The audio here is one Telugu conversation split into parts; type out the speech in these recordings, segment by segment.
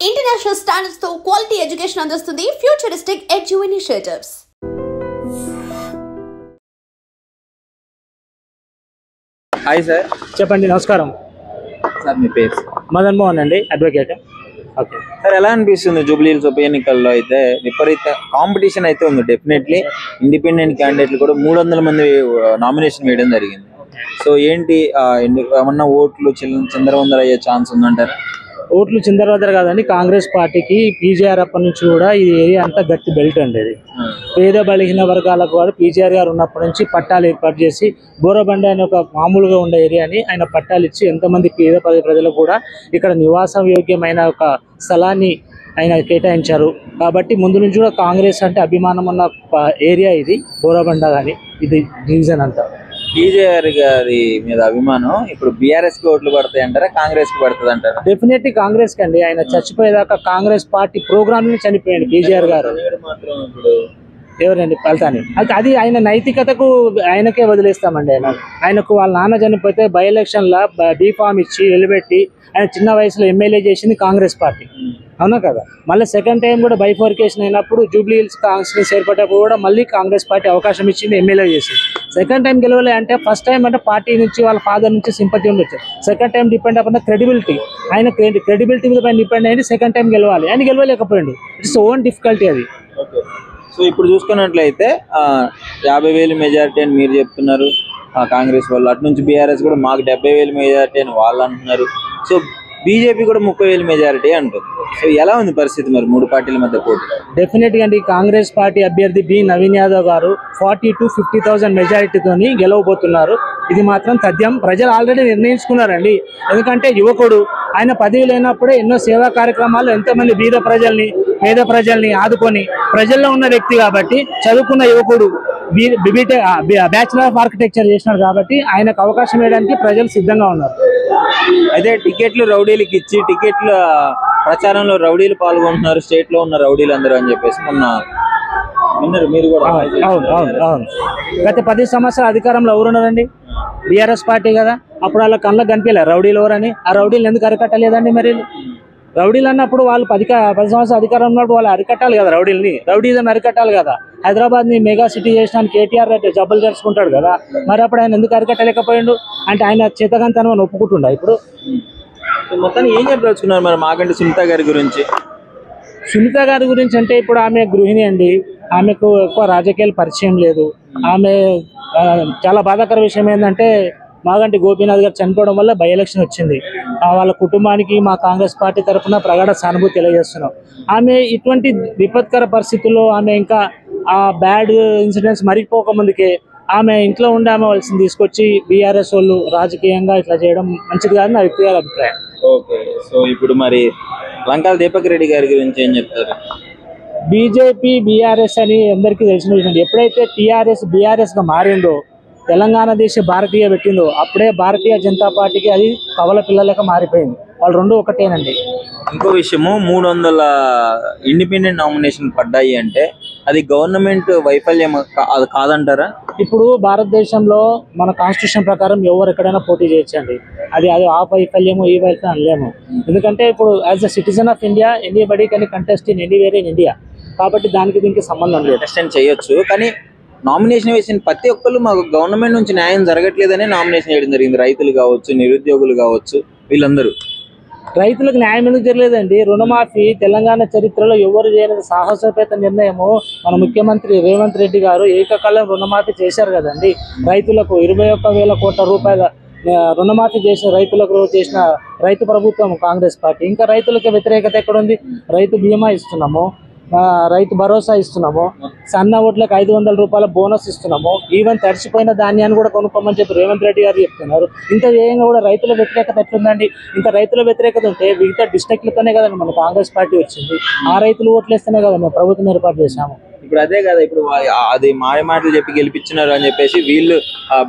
ఇంటర్నేషనల్ స్టాండర్డ్స్ తో క్వాలిటీ ఎడ్యుకేషన్ అందిస్తుంది futuristic edu initiatives. Hi sir, చెప్పండి. నమస్కారం సార్ మీ పేరు? మదన్ మోహన్ అండి, అడ్వకేట్. ఓకే సార్, ఎలా అనిపిస్తుంది జూబ్లీ హిల్స్ ఉప ఎన్నికల్లో అయితే విపరీత కాంపిటీషన్ అయితే ఉంది. డెఫినెట్లీ ఇండిపెండెంట్ క్యాండిడేట్లు కూడా 300 మంది నామినేషన్ వేయడం జరిగింది. సో ఏంటి ఏమన్నా ఓట్లు చిందరవందర అయ్యే ఛాన్స్ ఉందంటారా? ఓట్లు చిందరవదర కాదండి. కాంగ్రెస్ పార్టీకి పీజీఆర్ అప్పటి నుంచి కూడా ఈ ఏరియా అంతా గట్టి బెల్ట్ అండి. ఇది పేద బలహీన వర్గాలకు కూడా పీజీఆర్ గారు ఉన్నప్పటి నుంచి పట్టాలు ఏర్పాటు చేసి బోరబండ అనే ఒక మామూలుగా ఉండే ఏరియాని ఆయన పట్టాలు ఇచ్చి ఎంతమంది పేద ప్రజలకు కూడా ఇక్కడ నివాసం యోగ్యమైన ఒక స్థలాన్ని ఆయన కేటాయించారు. కాబట్టి ముందు నుంచి కూడా కాంగ్రెస్ అంటే అభిమానం ఉన్న ఏరియా ఇది బోరబండ. కానీ ఇది డివిజన్ అంతా కేసీఆర్ గారి మీద అభిమానం ఇప్పుడు బీఆర్ఎస్ కి ఓట్లు పడతాయి అంటారా, కాంగ్రెస్ కి పడుతుంది అంటారా? డెఫినెట్లీ కాంగ్రెస్ కండి. ఆయన చచ్చిపోయేదాకా కాంగ్రెస్ పార్టీ ప్రోగ్రామ్ లో చనిపోయాడు కేసీఆర్ గారు. ఎవరండి ఫలితాన్ని అది ఆయన నైతికతకు ఆయనకే వదిలేస్తామండి. ఆయనకు వాళ్ళ నాన్న చనిపోతే బై ఎలక్షన్ లా బీఫామ్ ఇచ్చి నిలబెట్టి ఆయన చిన్న వయసులో ఎమ్మెల్యే చేసింది కాంగ్రెస్ పార్టీ, అవునా కదా? మళ్ళీ సెకండ్ టైం కూడా బైఫోర్కేషన్ అయినప్పుడు జూబ్లీ హిల్స్ కాన్స్టిట్యూన్సీ ఏర్పడేటప్పుడు కూడా మళ్ళీ కాంగ్రెస్ పార్టీ అవకాశం ఇచ్చింది, ఎమ్మెల్యే చేసింది. సెకండ్ టైం గెలవలే అంటే ఫస్ట్ టైం అంటే పార్టీ నుంచి వాళ్ళ ఫాదర్ నుంచి సింపతి ఉండొచ్చు. సెకండ్ టైం డిపెండ్ అవ్వకుండా క్రెడిబిలిటీ, ఆయన క్రెడిబిలిటీ మీద పైన డిపెండ్ అయ్యి సెకండ్ టైం గెలవాలి. ఆయన గెలవలేకపోయింది. ఇట్స్ ఓన్ డిఫికల్టీ అది. సో ఇప్పుడు చూసుకున్నట్లయితే 50,000 మెజారిటీ అని మీరు చెప్తున్నారు కాంగ్రెస్ వాళ్ళు, అటు నుంచి బీఆర్ఎస్ కూడా మాకు 70,000 మెజారిటీ అని వాళ్ళు అంటున్నారు. సో బీజేపీ కూడా 30,000 మెజారిటీ అంటుంది. సో ఎలా ఉంది పరిస్థితి మరి మూడు పార్టీల మధ్య పోటీ? డెఫినెట్గా అండి, కాంగ్రెస్ పార్టీ అభ్యర్థి బి నవీన్ యాదవ్ గారు 40,000 to 50,000 మెజారిటీతోని గెలవబోతున్నారు. ఇది మాత్రం తథ్యం. ప్రజలు ఆల్రెడీ నిర్ణయించుకున్నారండి. ఎందుకంటే యువకుడు, ఆయన పదవి లేనప్పుడే ఎన్నో సేవా కార్యక్రమాలు ఎంతోమంది బీద ప్రజల్ని పేద ప్రజల్ని ఆదుకొని ప్రజల్లో ఉన్న వ్యక్తి కాబట్టి, చదువుకున్న యువకుడు, బ్యాచిలర్ ఆఫ్ ఆర్కిటెక్చర్ చేసినాడు కాబట్టి ఆయనకు అవకాశం ఇవ్వడానికి ప్రజలు సిద్ధంగా ఉన్నారు. అయితే టికెట్లు రౌడీలకు ఇచ్చి టికెట్ల ప్రచారంలో రౌడీలు పాల్గొంటున్నారు, స్టేట్ లో ఉన్న రౌడీలు అందరూ అని చెప్పేసి మొన్న విన్నారు మీరు కూడా. అవును అవును అవును. గత 10 సంవత్సరాల అధికారంలో ఎవరున్నారండి? బీఆర్ఎస్ పార్టీ కదా. అప్పుడు వాళ్ళ కళ్ళకు కనిపించలే రౌడీలు ఎవరని. ఆ రౌడీలు ఎందుకు అరికట్టలేదండి? మరి రౌడీలు అన్నప్పుడు వాళ్ళు 10 సంవత్సరాల అధికారం ఉన్నప్పుడు వాళ్ళు అరికట్టాలి కదా, రౌడీజం అరికట్టాలి కదా. హైదరాబాద్ ని మెగా సిటీ చేసినానికి కేటీఆర్ జబ్బులు జరుచుకుంటాడు కదా, మరి అప్పుడు ఆయన ఎందుకు అరికట్టలేకపోయిండు? అంటే ఆయన చేతకంతనం ఒప్పుకుంటుండ ఇప్పుడు. మొత్తాన్ని ఏం చెప్పదలుచుకున్నారు మరి మాకంటే సునీత గారి గురించి? సునీత గారి గురించి అంటే ఇప్పుడు ఆమె గృహిణి అండి. ఆమెకు ఎక్కువ రాజకీయాలు పరిచయం లేదు. ఆమె చాలా బాధాకర విషయం ఏంటంటే మాగంటి గోపీనాథ్ గారు చనిపోవడం వల్ల బై ఎలక్షన్ వచ్చింది. వాళ్ళ కుటుంబానికి మా కాంగ్రెస్ పార్టీ తరఫున ప్రగాఢ సానుభూతి తెలియజేస్తున్నాం. ఆమె ఇటువంటి విపత్కర పరిస్థితుల్లో ఆమె ఇంకా ఆ బ్యాడ్ ఇన్సిడెంట్స్ మరిగిపోకముందుకే ఆమె ఇంట్లో ఉండి ఆమె వాళ్ళని తీసుకొచ్చి బీఆర్ఎస్ వాళ్ళు రాజకీయంగా ఇట్లా చేయడం మంచిది కాదని నా వ్యక్తిగత అభిప్రాయం. ఓకే, సో ఇప్పుడు మరి లంకాల దీపక్ రెడ్డి గారి గురించి ఏం చెప్తారు? బీజేపీ బీఆర్ఎస్ అని అందరికీ తెలిసిన విషయం. ఎప్పుడైతే టీఆర్ఎస్ బీఆర్ఎస్గా మారిందో, తెలంగాణ దేశ భారతీయ పెట్టిందో, అప్పుడే భారతీయ జనతా పార్టీకి అది కవల పిల్లలక మారిపోయింది. వాళ్ళు రెండు ఒకటేనండి. ఇంకో విషయము, 300 ఇండిపెండెంట్ నామినేషన్ పడ్డాయి అంటే అది గవర్నమెంట్ వైఫల్యం అది కాదంటారా? ఇప్పుడు భారతదేశంలో మన కాన్స్టిట్యూషన్ ప్రకారం ఎవరు ఎక్కడైనా పోటీ చేయొచ్చండి. అది ఆ వైఫల్యము ఈ వైఫల్యం అనలేము. ఎందుకంటే ఇప్పుడు as a citizen of India anybody can contest in anywhere in India. కాబట్టి దానికి దీనికి సంబంధం లేదు. కంటెస్టెంట్ చేయొచ్చు, కానీ నామినేషన్ వేసిన ప్రతి ఒక్కరు మాకు గవర్నమెంట్ నుంచి న్యాయం జరగట్లేదని నామినేషన్ వేయడం జరిగింది. రైతులు కావచ్చు, నిరుద్యోగులు కావచ్చు, వీళ్ళందరూ. రైతులకు న్యాయం ఎందుకు జరగలేదండి? రుణమాఫీ తెలంగాణ చరిత్రలో ఎవరు చేయలేని సాహసోపేత నిర్ణయము మన ముఖ్యమంత్రి రేవంత్ రెడ్డి గారు ఏకకాలం రుణమాఫీ చేశారు కదండి. రైతులకు 21,000 కోట్ల రూపాయల రుణమాఫీ చేసిన రైతులకు చేసిన రైతు ప్రభుత్వం కాంగ్రెస్ పార్టీ. ఇంకా రైతులకు వ్యతిరేకత ఎక్కడుంది? రైతు బీమా ఇస్తున్నాము, రైతు భరోసా ఇస్తున్నాము, సన్న ఓట్లకు 500 రూపాయల బోనస్ ఇస్తున్నాము, ఈవెన్ తడిచిపోయిన ధాన్యాన్ని కూడా కొనుక్కోమని చెప్పి రేవంత్ రెడ్డి గారు చెప్తున్నారు. ఇంత వేగంగా కూడా రైతుల వ్యతిరేకత ఎట్లుందండి? ఇంత రైతుల వ్యతిరేకత ఉంటే మిగతా డిస్ట్రిక్ట్లతోనే కదండి మన కాంగ్రెస్ పార్టీ వచ్చింది. ఆ రైతులు ఓట్లేస్తేనే కదా మేము ప్రభుత్వం ఏర్పాటు చేశాము. ఇప్పుడు అదే కదా, ఇప్పుడు అది మాటలు చెప్పి గెలిపించినారు అని చెప్పేసి వీళ్ళు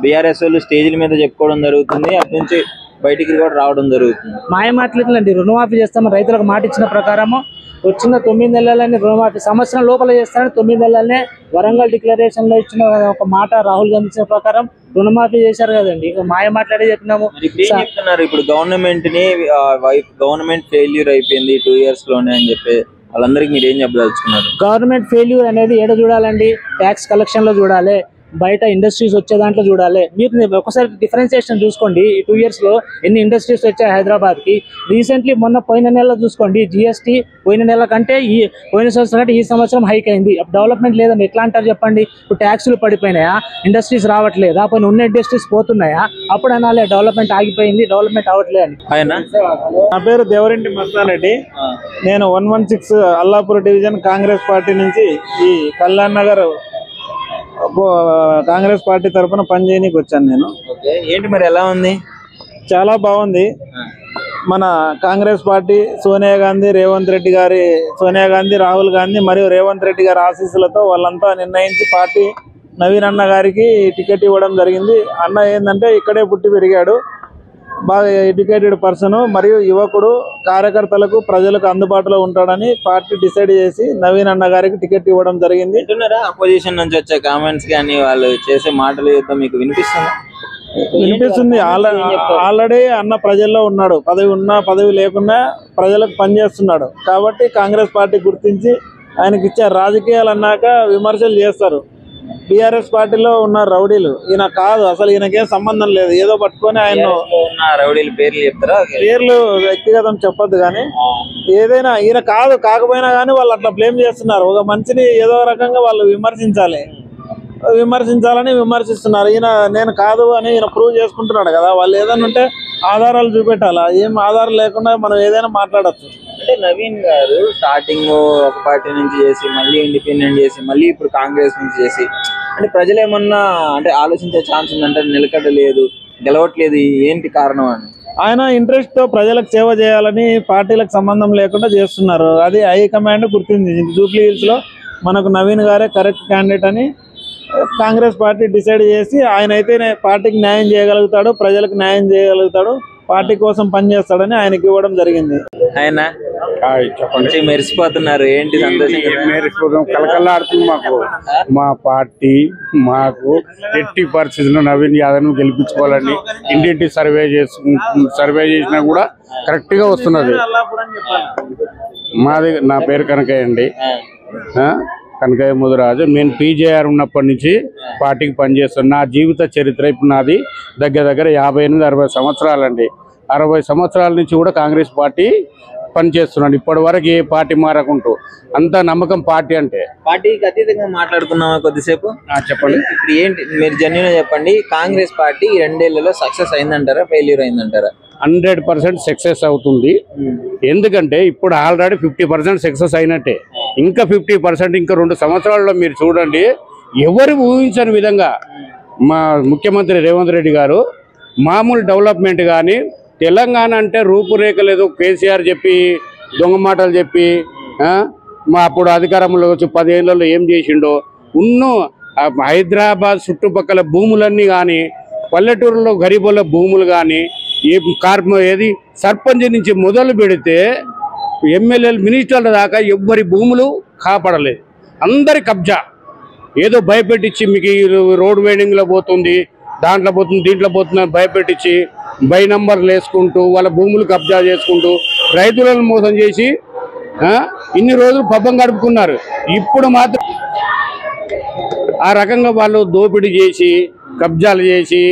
బీఆర్ఎస్ వాళ్ళు స్టేజ్ల మీద చెప్పుకోవడం జరుగుతుంది, అటు నుంచి బయటికి కూడా రావడం జరుగుతుంది. మాయమాటలు రుణమాఫీ చేస్తామని రైతులకు మాట ఇచ్చిన ప్రకారము వచ్చిన 9 నెలలని రుణమాఫీ సంవత్సరం లోపల చేస్తానని 9 నెలలనే వరంగల్ డిక్లరేషన్ లో ఇచ్చిన ఒక మాట రాహుల్ గాంధీ ఇచ్చిన ప్రకారం రుణమాఫీ చేశారు కదండి. ఇక మాయ మాట్లాడే చెప్పినాము. చెప్తున్నారు ఇప్పుడు గవర్నమెంట్ ఫెయిల్యూర్ అయిపోయింది 2 years లోనే అని చెప్పి వాళ్ళందరికీ మీరు ఏం చెప్పదలుచుకున్నారు? గవర్నమెంట్ ఫెయిల్యూర్ అనేది ఏడ చూడాలండి? ట్యాక్స్ కలెక్షన్ లో చూడాలి, బయట ఇండస్ట్రీస్ వచ్చే దాంట్లో చూడాలి. మీరు ఒకసారి డిఫరెన్సియేషన్ చూసుకోండి. ఈ 2 years లో ఎన్ని ఇండస్ట్రీస్ వచ్చాయి హైదరాబాద్ కి. రీసెంట్లీ మొన్న పోయిన నెలలో చూసుకోండి, జిఎస్టీ పోయిన నెల కంటే పోయిన సంవత్సరం కంటే ఈ సంవత్సరం హైక్ అయింది. డెవలప్మెంట్ లేదని ఎట్లా అంటారు చెప్పండి? ఇప్పుడు ట్యాక్సులు పడిపోయినాయా? ఇండస్ట్రీస్ రావట్లేదా? పోయిన ఉన్న ఇండస్ట్రీస్ పోతున్నాయా? అప్పుడు అనాలే డెవలప్మెంట్ ఆగిపోయింది, డెవలప్మెంట్ అవ్వట్లేదు అని. నా పేరు దేవరెడ్డి మస్తాన్ రెడ్డి. నేను 116 అల్లాపూర్ డివిజన్ కాంగ్రెస్ పార్టీ నుంచి ఈ కళ్యాణ్ నగర్ కాంగ్రెస్ పార్టీ తరఫున పనిచేయడానికి వచ్చాను నేను. ఏంటి మరి ఎలా ఉంది? చాలా బాగుంది. మన కాంగ్రెస్ పార్టీ సోనియా గాంధీ, రాహుల్ గాంధీ మరియు రేవంత్ రెడ్డి గారి ఆశీస్సులతో వాళ్ళంతా నిర్ణయించి పార్టీ నవీన్ అన్న గారికి టికెట్ ఇవ్వడం జరిగింది. అన్న ఏంటంటే ఇక్కడే పుట్టి పెరిగాడు, బాగా ఎడ్యుకేటెడ్ పర్సన్ మరియు యువకుడు, కార్యకర్తలకు ప్రజలకు అందుబాటులో ఉంటాడని పార్టీ డిసైడ్ చేసి నవీన్ అన్న గారికి టికెట్ ఇవ్వడం జరిగింది. అపోజిషన్ నుంచి వచ్చే కామెంట్స్ కానీ వాళ్ళు చేసే మాటలు మీకు వినిపిస్తుంది. ఆల్రెడీ అన్న ప్రజల్లో ఉన్నాడు, పదవి ఉన్నా పదవి లేకున్నా ప్రజలకు పనిచేస్తున్నాడు. కాబట్టి కాంగ్రెస్ పార్టీ గుర్తించి ఆయనకి ఇచ్చారు. రాజకీయాలు అన్నాక విమర్శలు చేస్తారు. బీఆర్ఎస్ పార్టీలో ఉన్న రౌడీలు ఈయన కాదు, అసలు ఈయనకేం సంబంధం లేదు. ఏదో పట్టుకొని ఆయన రౌడీలు పేర్లు చెప్తారా? పేర్లు వ్యక్తిగతం చెప్పొద్దు, కానీ ఏదైనా ఈయన కాదు, కాకపోయినా కానీ వాళ్ళు అట్లా బ్లేమ్ చేస్తున్నారు. ఒక మనిషిని ఏదో రకంగా వాళ్ళు విమర్శించాలని విమర్శిస్తున్నారు. ఈయన నేను కాదు అని ఈయన ప్రూవ్ చేసుకుంటున్నాడు కదా. వాళ్ళు ఏదైనా ఉంటే ఆధారాలు చూపెట్టాలా? ఏం ఆధారం లేకుండా మనం ఏదైనా మాట్లాడచ్చు. అంటే నవీన్ గారు స్టార్టింగ్ ఒక పార్టీ నుంచి చేసి మళ్ళీ ఇండిపెండెంట్ చేసి మళ్ళీ ఇప్పుడు కాంగ్రెస్ నుంచి చేసి అంటే ప్రజలు ఏమన్నా అంటే ఆలోచించే ఛాన్స్ ఉందంటే నిలకడలేదు, గెలవట్లేదు, ఏంటి కారణం అని? ఆయన ఇంట్రెస్ట్ తో ప్రజలకు సేవ చేయాలని పార్టీలకు సంబంధం లేకుండా చేస్తున్నారు. అది హైకమాండ్ గుర్తించింది. జూబ్లీ హిల్స్ లో మనకు నవీన్ గారే కరెక్ట్ క్యాండిడేట్ అని కాంగ్రెస్ పార్టీ డిసైడ్ చేసి ఆయన అయితే పార్టీకి న్యాయం చేయగలుగుతాడు, ప్రజలకు న్యాయం చేయగలుగుతాడు, పార్టీ కోసం పనిచేస్తాడని ఆయనకి ఇవ్వడం జరిగింది. ఆయన చెప్పండి, మెరిసిపోతున్నారు. ఏంటి మెరిసిపోతాం, కలకల్లాడుతుంది మాకు. మా పార్టీ మాకు ఎట్టి పరిస్థితుల్లో నవీన్ యాదవ్ గెలిపించుకోవాలని ఇంటింటి సర్వే చేసినా కూడా కరెక్ట్ గా వస్తున్నది. నా పేరు కనకయ్య అండి, కనకయ్య ముదిరాజు. నేను పీజేఆర్ ఉన్నప్పటి నుంచి పార్టీకి పనిచేస్తాను. నా జీవిత చరిత్ర ఇప్పుడు నాది దగ్గర 58-60 సంవత్సరాలండి. 60 సంవత్సరాల నుంచి కూడా కాంగ్రెస్ పార్టీ పనిచేస్తున్నాను. ఇప్పటి వరకు ఏ పార్టీ మారకుంటూ అంత నమ్మకం పార్టీ అంటే. పార్టీకి అతీతంగా మాట్లాడుకున్నామా కొద్దిసేపు? చెప్పండి. ఇప్పుడు ఏంటి మీరు జెన్యూన్ చెప్పండి, కాంగ్రెస్ పార్టీ 2 ఏళ్లలో సక్సెస్ అయిందంటారా, ఫెయిల్యూర్ అయిందంటారా? 100% సక్సెస్ అవుతుంది. ఎందుకంటే ఇప్పుడు ఆల్రెడీ 50% సక్సెస్ అయినట్టే. ఇంకా 50% ఇంకా 2 సంవత్సరాల్లో మీరు చూడండి. ఎవరు ఊహించని విధంగా మా ముఖ్యమంత్రి రేవంత్ రెడ్డి గారు మామూలు డెవలప్మెంట్ కానీ తెలంగాణ అంటే రూపురేఖ లేదు. కేసీఆర్ చెప్పి దొంగ మాటలు చెప్పి మా అప్పుడు అధికారంలో వచ్చి 10 ఏళ్లలో ఏం చేసిండో హైదరాబాద్ చుట్టుపక్కల భూములన్నీ కానీ, పల్లెటూరులో గరీబుల భూములు కానీ, ఏది సర్పంచ్ నుంచి మొదలు పెడితే ఎమ్మెల్యేలు మినిస్టర్ల దాకా ఎవ్వరి భూములు కాపాడలేదు. అందరి కబ్జా. ఏదో భయపెట్టించి మీకు రోడ్ వైండింగ్లో పోతుంది, దాంట్లో పోతుంది, దీంట్లో పోతుంది భయపెట్టించి బై నంబర్లు వేసుకుంటూ వాళ్ళ భూములు కబ్జా చేసుకుంటూ రైతులను మోసం చేసి ఇన్ని రోజులు పబ్బం గడుపుకున్నారు. ఇప్పుడు మాత్రం ఆ రకంగా వాళ్ళు దోపిడీ చేసి కబ్జాలు చేసి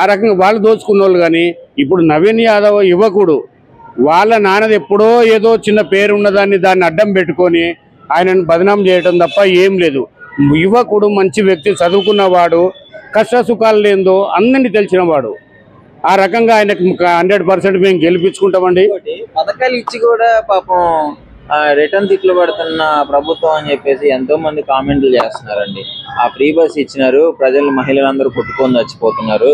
ఆ రకంగా వాళ్ళు దోచుకున్న వాళ్ళు. కానీ ఇప్పుడు నవీన్ యాదవ్ యువకుడు, వాళ్ళ నాన్నది ఎప్పుడో ఏదో చిన్న పేరు ఉన్నదాన్ని దాన్ని అడ్డం పెట్టుకొని ఆయనను బదనాం చేయడం తప్ప ఏం లేదు. యువకుడు, మంచి వ్యక్తి, చదువుకున్నవాడు, కష్ట సుఖాలు లేదో అందరినీ తెలిసినవాడు. ఆ రకంగా ఆయనకు 100% మేము గెలిపించుకుంటామండి. పథకాలు ఇచ్చి కూడా పాపం రిటర్న్ తిట్లు పడుతున్న ప్రభుత్వం అని చెప్పేసి ఎంతో మంది కామెంట్లు చేస్తున్నారండి. ఆ ఫ్రీ బస్ ఇచ్చినారు, ప్రజలు మహిళలందరూ కొట్టుకొని చచ్చిపోతున్నారు,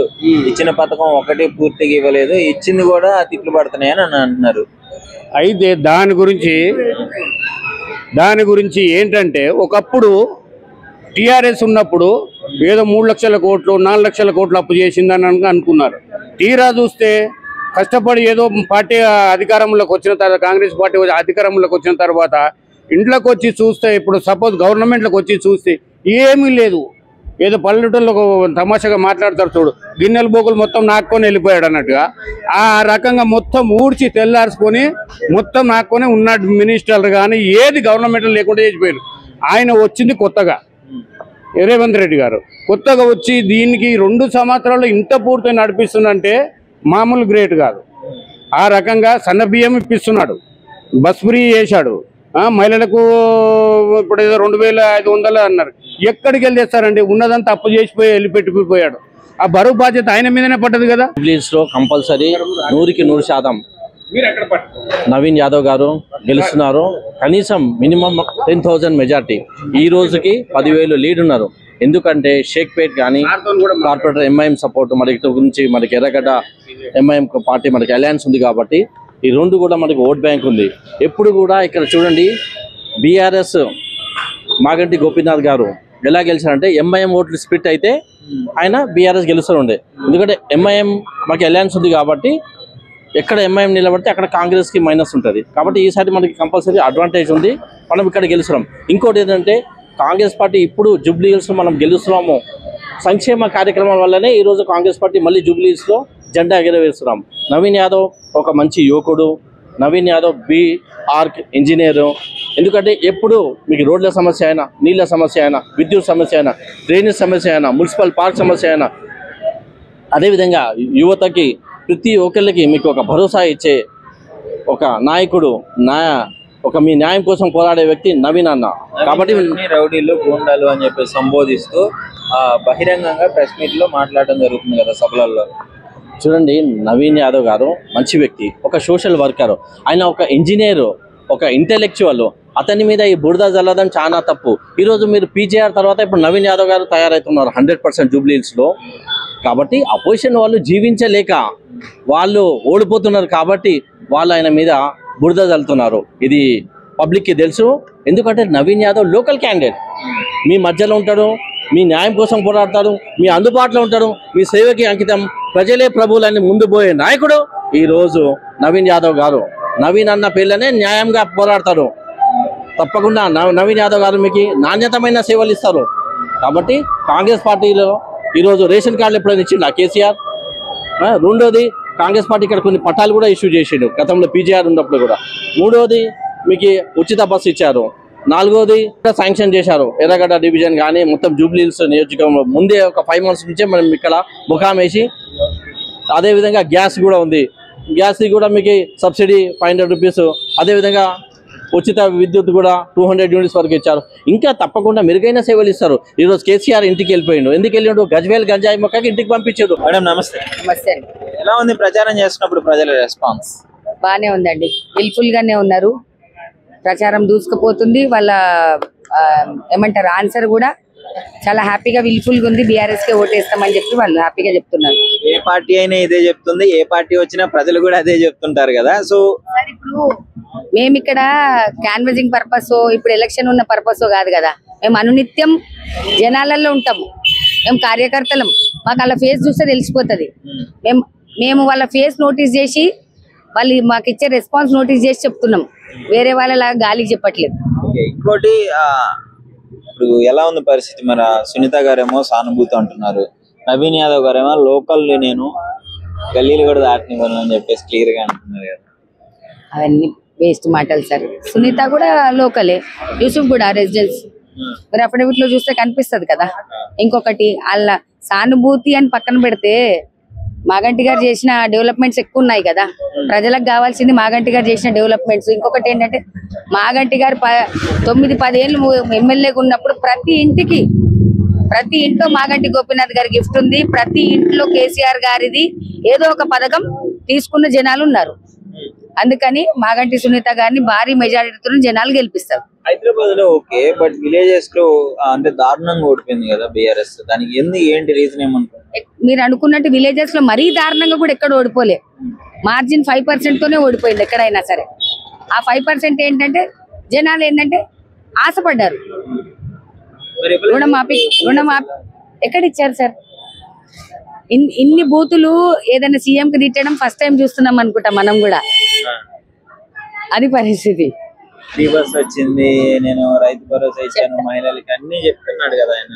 ఇచ్చిన పథకం ఒకటి పూర్తిగా ఇవ్వలేదు, ఇచ్చింది కూడా తిట్లు పడుతున్నాయని అని అంటున్నారు. అయితే దాని గురించి ఏంటంటే ఒకప్పుడు టీఆర్ఎస్ ఉన్నప్పుడు ఏదో 3 లక్షల కోట్లు 4 లక్షల కోట్లు అప్పు చేసిందని అనుకున్నారు. తీరా చూస్తే కష్టపడి ఏదో పార్టీ అధికారంలోకి వచ్చిన తర్వాత, కాంగ్రెస్ పార్టీ అధికారంలోకి వచ్చిన తర్వాత ఇంట్లోకి వచ్చి చూస్తే, ఇప్పుడు సపోజ్ గవర్నమెంట్లోకి వచ్చి చూస్తే ఏమీ లేదు. ఏదో పల్లెటూళ్ళలో తమాషాగా మాట్లాడతారు చూడు, గిన్నెల బోగులు మొత్తం నాక్కొని వెళ్ళిపోయాడు అన్నట్టుగా ఆ రకంగా మొత్తం ఊడ్చి తెల్లార్చుకొని మొత్తం నాక్కొని ఉన్న మినిస్టర్లు కానీ ఏది గవర్నమెంట్లో లేకుండా చేసిపోయారు. ఆయన వచ్చింది కొత్తగా, రేవంత్ రెడ్డి గారు కొత్తగా వచ్చి దీనికి 2 సంవత్సరాలు ఇంత పూర్తిగా నడిపిస్తుందంటే మామూలు గ్రేట్ కాదు. ఆ రకంగా సన్న బియ్యం ఇప్పిస్తున్నాడు, బస్ ఫ్రీ చేశాడు, మహిళలకు ఇప్పుడు ఏదో 2500 అన్నారు. ఎక్కడికి వెళ్ళి తెస్తారండి? ఉన్నదంతా అప్పు చేసిపోయి వెళ్ళిపెట్టిపోయాడు. ఆ బరువు బాధ్యత ఆయన మీదనే పడ్డది కదా. లో కంపల్సరీ 100కి 100% నవీన్ యాదవ్ గారు గెలుస్తున్నారు. కనీసం మినిమం 10,000 మెజార్టీ. ఈ రోజుకి 10,000 లీడ్ ఉన్నారు. ఎందుకంటే షేక్పేట్ కానీ కార్పొరేటర్ ఎంఐఎం సపోర్ట్ మనకి గురించి, మనకి ఎర్రగడ్డ ఎంఐఎం పార్టీ మనకి అలయన్స్ ఉంది కాబట్టి ఈ 2 కూడా మనకి ఓట్ బ్యాంక్ ఉంది. ఎప్పుడు కూడా ఇక్కడ చూడండి, బీఆర్ఎస్ మాగంటి గోపీనాథ్ గారు ఎలా గెలిచారంటే ఎంఐఎం ఓట్లు స్ప్లిట్ అయితే ఆయన బీఆర్ఎస్ గెలుస్తుండే. ఎందుకంటే ఎంఐఎం మాకు అలయన్స్ ఉంది కాబట్టి ఎక్కడ ఎంఐఎం నిలబడితే అక్కడ కాంగ్రెస్కి మైనస్ ఉంటుంది. కాబట్టి ఈసారి మనకి కంపల్సరీ అడ్వాంటేజ్ ఉంది, మనం ఇక్కడ గెలుస్తున్నాం. ఇంకోటి ఏంటంటే కాంగ్రెస్ పార్టీ ఇప్పుడు జూబ్లీ హిల్స్లో మనం గెలుస్తున్నాము. సంక్షేమ కార్యక్రమాల వల్లనే ఈరోజు కాంగ్రెస్ పార్టీ మళ్ళీ జూబ్లీ హిల్స్లో జెండా ఎగరవేస్తున్నాం. నవీన్ యాదవ్ ఒక మంచి యువకుడు, నవీన్ యాదవ్ ఆర్క్ ఇంజనీరు. ఎందుకంటే ఎప్పుడు మీకు రోడ్ల సమస్య అయినా, నీళ్ళ సమస్య అయినా, విద్యుత్ సమస్య అయినా, డ్రైనేజ్ సమస్య అయినా, మున్సిపల్ పార్క్ సమస్య అయినా, అదేవిధంగా యువతకి ప్రతి ఒక్కరికి మీకు ఒక భరోసా ఇచ్చే ఒక నాయకుడు, మీ న్యాయం కోసం పోరాడే వ్యక్తి నవీన్ అన్న. కాబట్టి రౌడీలు, గూండాలు అని చెప్పి సంబోధిస్తూ బహిరంగంగా ప్రెస్ మీట్ లో మాట్లాడడం జరుగుతుంది కదా సభలలో. చూడండి, నవీన్ యాదవ్ గారు మంచి వ్యక్తి, ఒక సోషల్ వర్కర్, ఆయన ఒక ఇంజనీరు, ఒక ఇంటెలెక్చువల్. అతని మీద ఈ బురద జల్లడం చాలా తప్పు. ఈరోజు మీరు పీజేఆర్ తర్వాత ఇప్పుడు నవీన్ యాదవ్ గారు తయారవుతున్నారు 100% జూబ్లీ హిల్స్లో. కాబట్టి అపోజిషన్ వాళ్ళు జీవించలేక వాళ్ళు ఓడిపోతున్నారు కాబట్టి వాళ్ళు ఆయన మీద బురద జల్లుతున్నారు. ఇది పబ్లిక్కి తెలుసు. ఎందుకంటే నవీన్ యాదవ్ లోకల్ క్యాండిడేట్, మీ మధ్యలో ఉంటాడు, మీ న్యాయం కోసం పోరాడతాడు, మీ అందుబాటులో ఉంటాడు, మీ సేవకి అంకితం, ప్రజలే ప్రభువులని ముందు పోయే నాయకుడు ఈరోజు నవీన్ యాదవ్ గారు. నవీన్ అన్న పేర్లనే న్యాయంగా పోరాడతారు. తప్పకుండా నవీన్ యాదవ్ గారు మీకు నాణ్యతమైన సేవలు ఇస్తారు. కాబట్టి కాంగ్రెస్ పార్టీలో ఈరోజు రేషన్ కార్డులు ఎప్పుడైనా ఇచ్చిండు కేసీఆర్. రెండోది, కాంగ్రెస్ పార్టీ ఇక్కడ కొన్ని పట్టాలు కూడా ఇష్యూ చేసిండు గతంలో పీజీఆర్ ఉన్నప్పుడు కూడా. మూడోది, మీకు ఉచిత బస్సు ఇచ్చారు. నాలుగోది శాంక్షన్ చేశారు ఎర్రగడ్డ డివిజన్ కానీ మొత్తం జూబ్లీ హిల్స్ నియోజకవర్గంలో. ముందే ఒక 5 months నుంచే మనం ఇక్కడ ముఖాం వేసి, అదేవిధంగా గ్యాస్ కూడా ఉంది. గ్యాస్కి కూడా మీకు సబ్సిడీ 500 రూపీస్, అదేవిధంగా ఉచిత విద్యుత్ కూడా 200 యూనిట్స్ వరకు ఇచ్చారు. ఇంకా తప్పకుండా మెరుగైన సేవలు ఇస్తారు. ఈరోజు కేసీఆర్ ఇంటికి వెళ్ళిపోయిండు. ఎందుకు వెళ్ళిండు? గజ్వేల్ గంజాయి మొక్కకి ఇంటికి పంపించాడు. మేడం నమస్తే. నమస్తే. ఎలా ఉంది ప్రచారం చేస్తున్నప్పుడు ప్రజల రెస్పాన్స్? బాగానే ఉందండి, విల్ఫుల్ గానే ఉన్నారు. ప్రచారం దూసుకుపోతుంది. వాళ్ళ ఏమంటారు ఆన్సర్ కూడా చాలా హ్యాపీగా విల్ఫుల్ గా ఉంది. బీఆర్ఎస్ కే ఓటేస్తామని చెప్పి వాళ్ళు హ్యాపీగా చెప్తున్నారు. ఏ పార్టీ అయినా ఇదే చెప్తుంది, ఏ పార్టీ వచ్చినా ప్రజలు కూడా అదే చెప్తుంటారు కదా. సో ఇప్పుడు మేము ఇక్కడ క్యాన్వసింగ్ పర్పస్, ఇప్పుడు ఎలక్షన్ ఉన్న పర్పస్ కాదు కదా. మేము అనునిత్యం జనాలలో ఉంటాము, మేము కార్యకర్తలం. మాకు వాళ్ళ ఫేస్ చూస్తే తెలిసిపోతుంది. మేము వాళ్ళ ఫేస్ నోటీస్ చేసి, వాళ్ళు మాకు ఇచ్చే రెస్పాన్స్ నోటీస్ చేసి చెప్తున్నాం. వేరే వాళ్ళలాగా గాలికి చెప్పట్లేదు. ఇంకోటి, ఇప్పుడు ఎలా ఉంది పరిస్థితి? మన సునీత గారేమో సానుభూతి అంటున్నారు, నవీన్ యాదవ్ గారేమో లోకల్ నేను గల్లీలు కూడా దాటినివ్వను అని చెప్పేసి క్లియర్ గా అంటున్నారు కదా. అవన్నీ వేస్ట్ మాటలు సార్. సునీత కూడా లోకలే, యూసుఫ్ కూడా రెసిడెన్స్. మరి అఫిడవిట్ లో చూస్తే కనిపిస్తుంది కదా. ఇంకొకటి, వాళ్ళ సానుభూతి అని పక్కన పెడితే మాగంటి గారు చేసిన డెవలప్మెంట్స్ ఎక్కువ ఉన్నాయి కదా. ప్రజలకు కావాల్సింది మాగంటి గారు చేసిన డెవలప్మెంట్స్. ఇంకొకటి ఏంటంటే, మాగంటి గారు 9-10 ఏళ్ళు ఎమ్మెల్యేగా ఉన్నప్పుడు ప్రతి ఇంట్లో మాగంటి గోపీనాథ్ గారి గిఫ్ట్ ఉంది. ప్రతి ఇంట్లో కేసీఆర్ గారిది ఏదో ఒక పథకం తీసుకున్న జనాలు ఉన్నారు. అందుకని మాగంటి సునీత గారిని భారీ మెజారిటీతో జనాలు గెలిపిస్తారు. హైదరాబాద్ లో ఓకే, బట్ విలేజెస్ లో అంటే దారుణంగా ఓడిపోయింది కదా బీఆర్ఎస్. దానికి ఏంటి రీజన్ ఏమనుకో? మీరు అనుకున్నట్టు విలేజెస్ లో మరీ దారుణంగా కూడా ఎక్కడ ఓడిపోలే. మార్జిన్ 5% తోనే ఓడిపోయింది ఎక్కడైనా సరే. ఆ 5% ఏంటంటే జనాలు ఏంటంటే ఆశపడ్డారు. రుణమాఫీ ఎక్కడ ఇచ్చారు సార్? ఇన్ని బూతులు ఏదైనా సీఎం కి తిట్టడం ఫస్ట్ టైం చూస్తున్నాం అనుకుంటా మనం కూడా. అది పరిస్థితి. ఫ్రీ బస్ వచ్చింది, నేను రైతు భరోసా ఇచ్చాను మహిళలకి అన్ని చెప్తున్నాడు కదా ఆయన.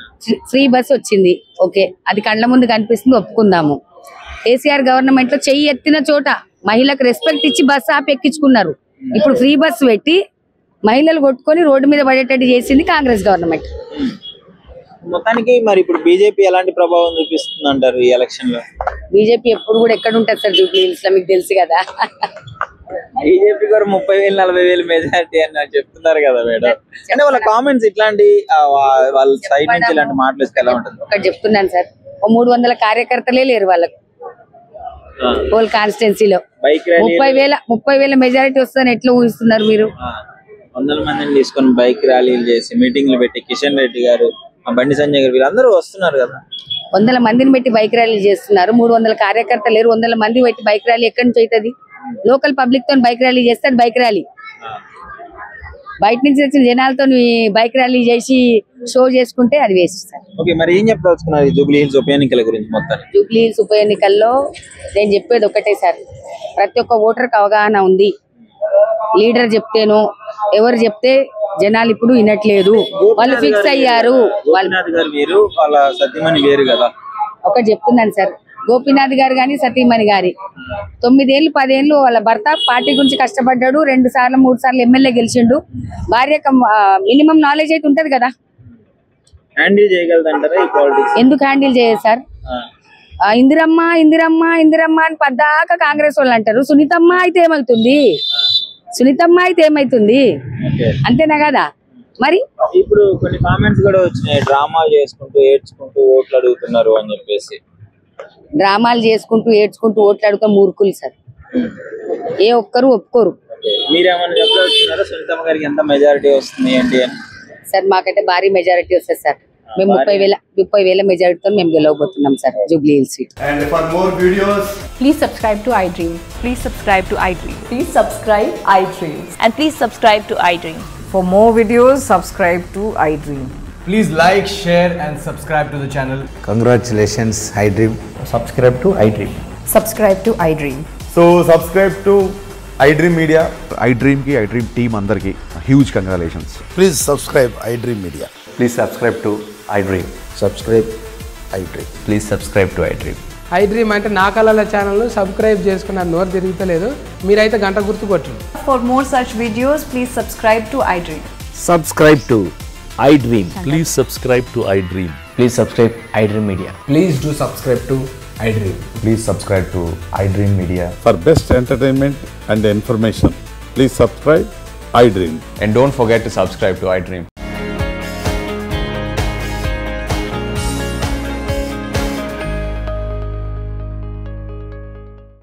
ఫ్రీ బస్ వచ్చింది, ఓకే, అది కళ్ళ ముందు కనిపిస్తుంది, ఒప్పుకుందాము. కేసీఆర్ గవర్నమెంట్ లో చెయ్యి ఎత్తిన చోట మహిళలకు రెస్పెక్ట్ ఇచ్చి బస్ ఆపి ఎక్కించుకున్నారు. ఇప్పుడు ఫ్రీ బస్ పెట్టి మహిళలు కొట్టుకొని రోడ్డు మీద పడేటట్టు చేసింది కాంగ్రెస్ గవర్నమెంట్. మొత్తానికి మరి ఇప్పుడు బీజేపీ ఎలాంటి ప్రభావం చూపిస్తుంది అంటారు ఈ ఎలక్షన్ లో? బీజేపీ ఎప్పుడు కూడా ఎక్కడ ఉంటుంది సార్, జూబ్లీ హిల్స్ లో, మీకు తెలుసు కదా. బీజేపీ గారు 30,000 40,000 మెజారిటీ అని చెప్తున్నారు కదా మేడం. అంటే వాళ్ళ కామెంట్స్ ఇట్లాంటి వాళ్ళ సైడ్ నుంచి ఇలాంటి మాటలు ఎలా ఉంటుంది? ఒకటి చెప్తున్నాను సార్, 300 కార్యకర్తలే లేరు వాళ్ళకు హోల్ కాన్స్టిట్యున్సీలో. 30,000 మెజారిటీ వస్తుందని ఎట్లా ఊహిస్తున్నారు మీరు? 100 మందిని తీసుకొని బైక్ ర్యాలీలు చేసి మీటింగ్లు పెట్టి కిషన్ రెడ్డి గారు, బండి సంజయ్ గారు వీళ్ళందరూ వస్తున్నారు కదా. 100 మందిని పెట్టి బైక్ ర్యాలీ చేస్తున్నారు. 300 కార్యకర్తలు లేరు. 100 మంది పెట్టి బైక్ ర్యాలీ ఎక్కడి నుంచి అవుతుంది? లోకల్ పబ్లిక్ తో బైక్ ర్యాలీ చేస్తాడు. బైక్ ర్యాలీ బయట నుంచి వచ్చిన జనాలతో బైక్ ర్యాలీ చేసి షో చేసుకుంటే అది వేస్ట్ సార్. ఓకే, మరి ఏం చెప్పదలుచుకున్నారు జూబ్లీ హిల్స్ ఉప ఎన్నికల గురించి? మొత్తానికి జూబ్లీ హిల్స్ ఉప ఎన్నికల్లో నేను చెప్పేది ఒకటే సార్, ప్రతి ఒక్క ఓటర్కి అవగాహన ఉంది. లీడర్ చెప్తేనో ఎవరు చెప్తే జనాలు ఇప్పుడు వినట్లేదు, వాళ్ళు ఫిక్స్ అయ్యారు. వాళ్ళ సతీమణి వేరు కదా. ఒకటి చెప్తున్నాను సార్, గోపీనాథ్ గారు గాని సతీమణి గారి 9 ఏళ్ళు 10 ఏళ్ళు వాళ్ళ భర్త పార్టీ గురించి కష్టపడ్డాడు. 2 సార్లు 3 సార్లు ఎమ్మెల్యే గెలిచిండు. భార్య మినిమం నాలెడ్జ్ అయితే ఉంటది కదా. హ్యాండిల్ చేయగలదంటారా ఈ పాలిటిక్స్? ఎందుకు హ్యాండిల్ చేయదు సార్? ఇందిరమ్మ ఇందిరమ్మ ఇందిరమ్మ అని పద్దాక కాంగ్రెస్ వాళ్ళు అంటారు. సునీతమ్మ అయితే ఏమవుతుంది? సునీతమ్మ అయితే ఏమైతుంది? అంతేనా కదా? మరి ఇప్పుడు కొన్ని కామెంట్స్ కూడా వచ్చినాయి, డ్రామాలు చేసుకుంటూ ఏడ్చుకుంటూ ఓట్లు అడుగుతున్నారు అని చెప్పేసి. డ్రామాలు చేసుకుంటూ ఏడ్చుకుంటూ ఓట్లు అడుగుతా మూర్ఖులు సార్, ఏ ఒక్కరు ఒప్పుకోరు. మీరేమన్నా చెప్పదలుచుకున్నారా సునీతమ్మ గారికి ఎంత మెజారిటీ వస్తుంది ఏంటి అని? సార్ మాకైతే భారీ మెజారిటీ వస్తుంది సార్. మేము 30,000 మెజారిటీతో మేము గెలవబోతున్నాం sir Jubilee Hills seat. And for more videos, please subscribe to iDream. Please subscribe to iDream. Please subscribe iDream. And please subscribe to iDream. For more videos, subscribe to iDream. please like, share and subscribe to the channel. Congratulations, iDream. Subscribe to iDream. Subscribe to iDream. So subscribe to iDream Media. iDream ki iDream team andarki huge congratulations. Please subscribe iDream Media. Please subscribe to iDream. Subscribe iDream. Please subscribe to iDream. iDream అంటే నా కళల ఛానల్ సబ్స్క్రైబ్ చేసుకున్న నోరు తిరుగుతలేదు, మీరైతే గంట గుర్తు కొట్టండి. For more such videos, please subscribe to iDream. Subscribe to iDream. Please subscribe to iDream. Please subscribe iDream Media. Please do subscribe to iDream. Please subscribe to iDream Media. For best entertainment and information, please subscribe iDream. And don't forget to subscribe to iDream.